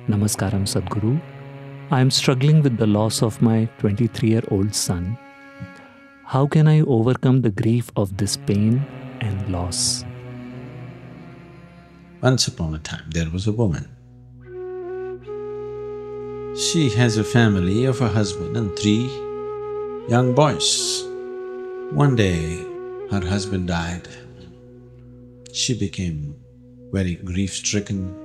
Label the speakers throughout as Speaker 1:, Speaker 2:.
Speaker 1: Namaskaram Sadguru. I am struggling with the loss of my 23-year-old son. How can I overcome the grief of this pain and loss?
Speaker 2: Once upon a time, there was a woman. She has a family of a husband and 3 young boys. One day, her husband died. She became very grief-stricken.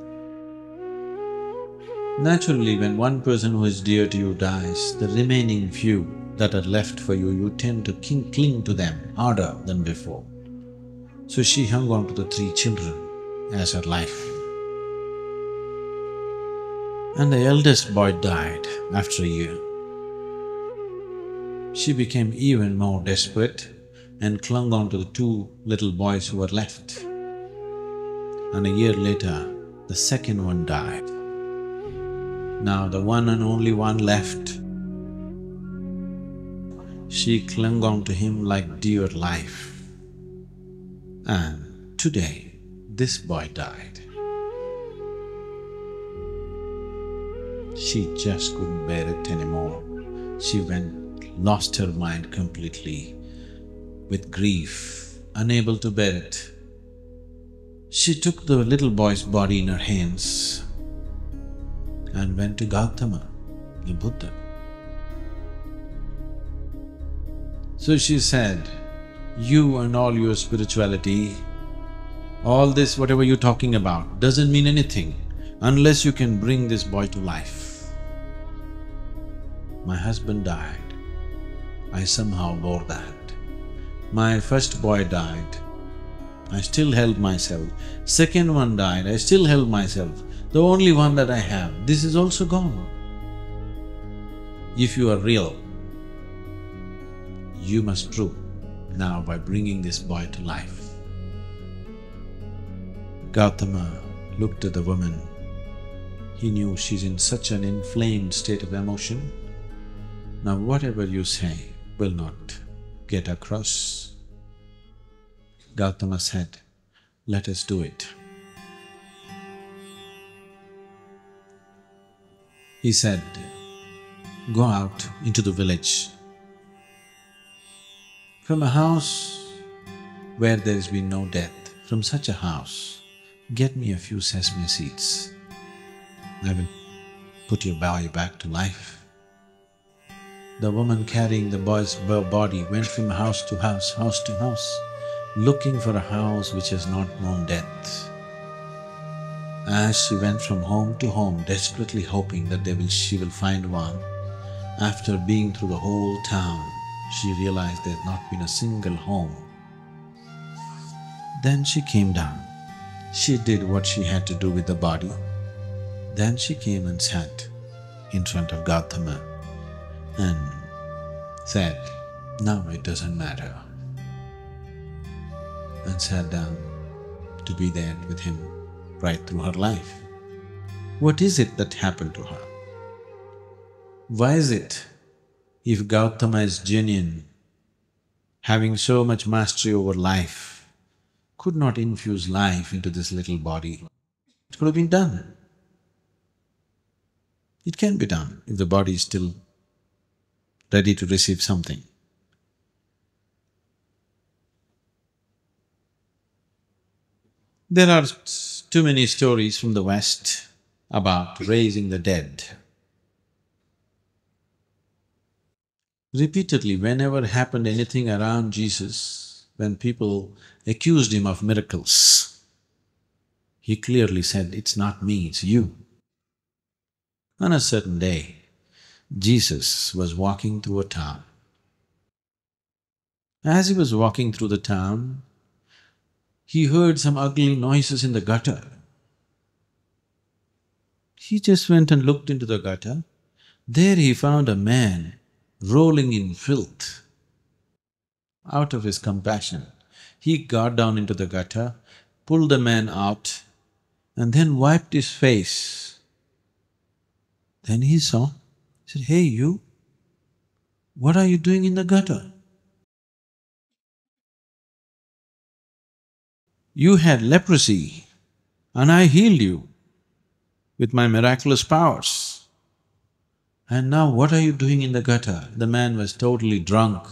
Speaker 2: Naturally, when one person who is dear to you dies, the remaining few that are left for you, you tend to cling to them harder than before. So she hung on to the 3 children as her life. And the eldest boy died after a year. She became even more desperate and clung on to the 2 little boys who were left. And a year later, the second one died. Now the one and only one left. She clung on to him like dear life. And today, this boy died. She just couldn't bear it anymore. She lost her mind completely with grief, unable to bear it. She took the little boy's body in her hands and went to Gautame Bude. So she said, "You and all your spirituality, all this whatever you're talking about doesn't mean anything unless you can bring this boy to life. My husband died, I somehow bore that. My first boy died, I still held myself. Second one died, I still held myself. The only one that I have, this is also gone. If you are real, you must prove now by bringing this boy to life." Gautama looked at the woman. He knew she's in such an inflamed state of emotion. Now whatever you say will not get across. Gautama said, "Let us do it." He said, "Go out into the village. From a house where there has been no death, from such a house, get me a few sesame seeds. I will put your boy back to life." The woman carrying the boy's body went from house to house, looking for a house which has not known death. As she went from home to home, desperately hoping that she will find one, after being through the whole town, she realized there had not been a single home. Then she came down. She did what she had to do with the body. Then she came and sat in front of Gautama and said, "Now it doesn't matter," and sat down to be there with him right through her life. What is it that happened to her? Why is it, if Gautama is genuine, having so much mastery over life, could not infuse life into this little body? It could have been done. It can be done if the body is still ready to receive something. There are too many stories from the West about raising the dead. Repeatedly, whenever happened anything around Jesus, when people accused him of miracles, he clearly said, "It's not me, it's you." On a certain day, Jesus was walking through a town. As he was walking through the town, he heard some ugly noises in the gutter. He just went and looked into the gutter. There he found a man rolling in filth. Out of his compassion, he got down into the gutter, pulled the man out, and then wiped his face. Then he saw, he said, "Hey you, what are you doing in the gutter? You had leprosy and I healed you. with my miraculous powers. And now what are you doing in the gutter? The man was totally drunk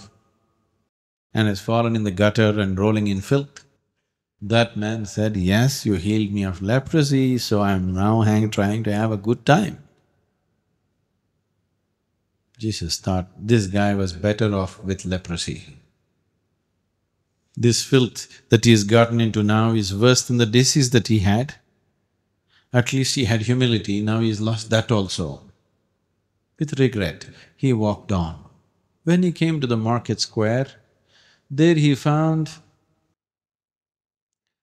Speaker 2: and has fallen in the gutter and rolling in filth. That man said, yes, you healed me of leprosy, so I'm now trying to have a good time. Jesus thought this guy was better off with leprosy. This filth that he has gotten into now is worse than the disease that he had. At least he had humility, now he's lost that also. With regret, he walked on. When he came to the market square, there he found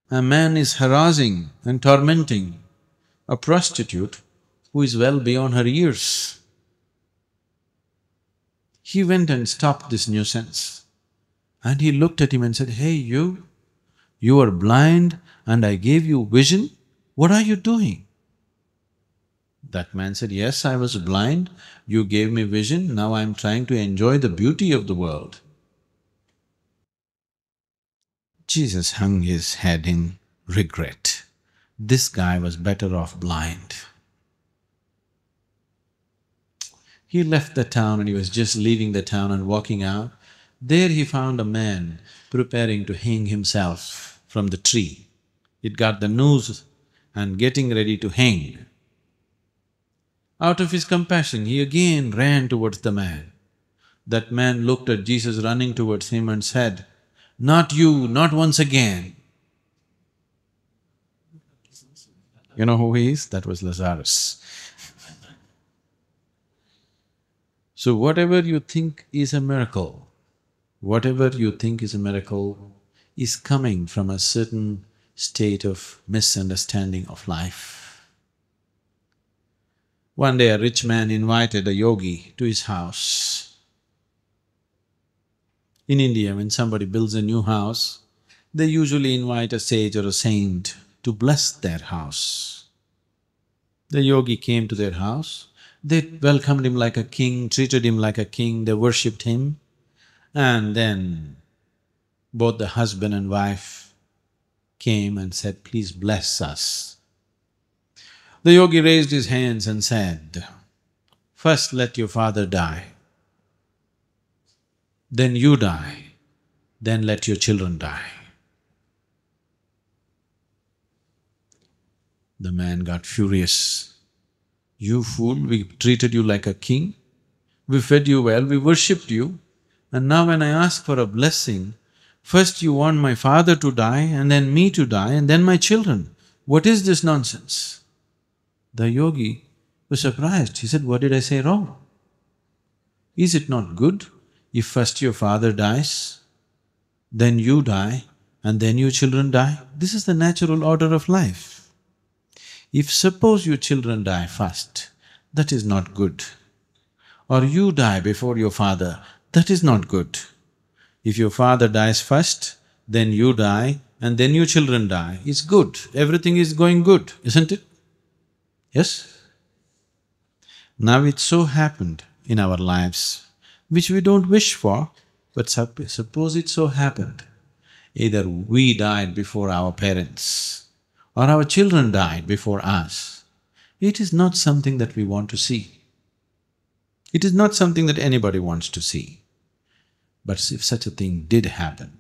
Speaker 2: a man is harassing and tormenting a prostitute who is well beyond her years. He went and stopped this nuisance and he looked at him and said, hey you are blind and I gave you vision, what are you doing? That man said, yes, I was blind, you gave me vision, now I'm trying to enjoy the beauty of the world. Jesus hung his head in regret. This guy was better off blind. He left the town and he was just leaving the town and walking out. There he found a man preparing to hang himself from the tree. It got the noose and getting ready to hang. Out of his compassion, he again ran towards the man. That man looked at Jesus running towards him and said, not you, not once again. You know who he is? That was Lazarus. So whatever you think is a miracle, whatever you think is a miracle is coming from a certain state of misunderstanding of life. One day a rich man invited a yogi to his house. In India, when somebody builds a new house, they usually invite a sage or a saint to bless their house. The yogi came to their house, they welcomed him like a king, treated him like a king, they worshipped him, and then both the husband and wife came and said, please bless us. The yogi raised his hands and said, first let your father die, then you die, then let your children die. The man got furious. You fool, we treated you like a king, we fed you well, we worshipped you, and now when I ask for a blessing, first you want my father to die and then me to die and then my children. What is this nonsense? The yogi was surprised. He said, what did I say wrong? Is it not good if first your father dies, then you die and then your children die? This is the natural order of life. If suppose your children die first, that is not good. Or you die before your father, that is not good. If your father dies first, then you die and then your children die, it's good, everything is going good, isn't it? Yes? Now it so happened in our lives, which we don't wish for, but suppose it so happened, either we died before our parents or our children died before us, it is not something that we want to see. It is not something that anybody wants to see. But if such a thing did happen,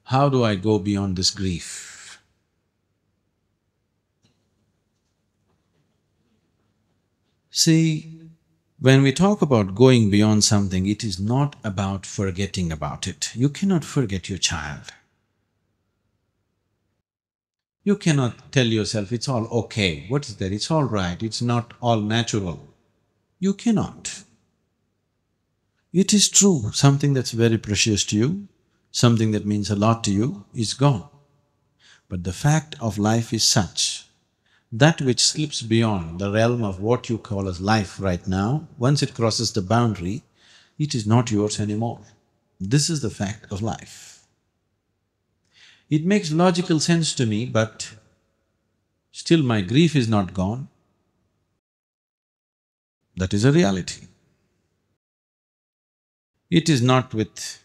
Speaker 2: how do I go beyond this grief? See, when we talk about going beyond something, it is not about forgetting about it. You cannot forget your child. You cannot tell yourself, it's all okay. What is that? It's all right, it's not all natural. You cannot. It is true, something that's very precious to you, something that means a lot to you is gone. But the fact of life is such, that which slips beyond the realm of what you call as life right now, once it crosses the boundary, it is not yours anymore. This is the fact of life. It makes logical sense to me, but still my grief is not gone. That is a reality. It is not with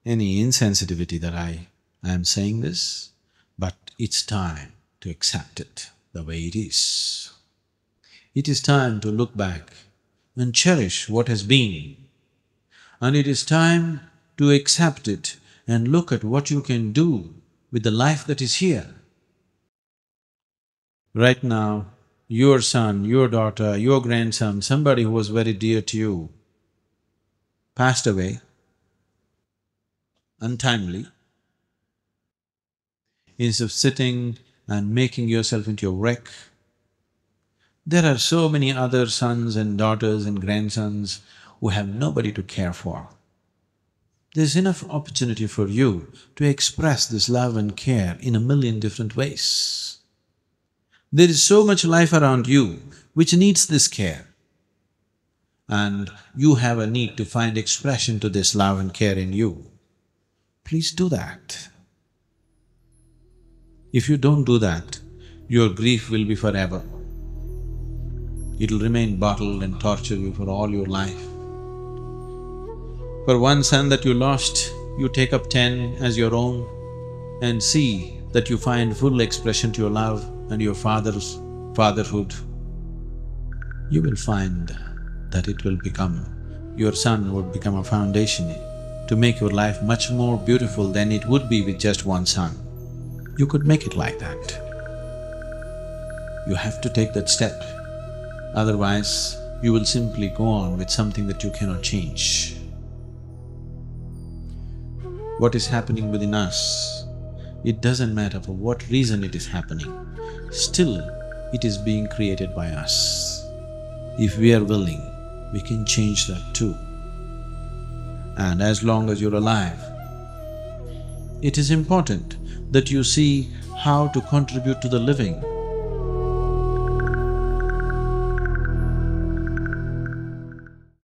Speaker 2: any insensitivity that I am saying this. but it's time to accept it the way it is. It is time to look back and cherish what has been. And it is time to accept it and look at what you can do with the life that is here. Right now, your son, your daughter, your grandson, somebody who was very dear to you, passed away untimely. Instead of sitting and making yourself into a wreck, there are so many other sons and daughters and grandsons who have nobody to care for. There's enough opportunity for you to express this love and care in a million different ways. There is so much life around you which needs this care, and you have a need to find expression to this love and care in you. Please do that. If you don't do that, your grief will be forever. It'll remain bottled and torture you for all your life. For one son that you lost, you take up 10 as your own and see that you find full expression to your love and your father's fatherhood. You will find that it will become… your son would become a foundation to make your life much more beautiful than it would be with just one son. You could make it like that. You have to take that step, otherwise you will simply go on with something that you cannot change. What is happening within us, it doesn't matter for what reason it is happening, still it is being created by us. If we are willing, we can change that too. And as long as you're alive, it is important that you see how to contribute to the living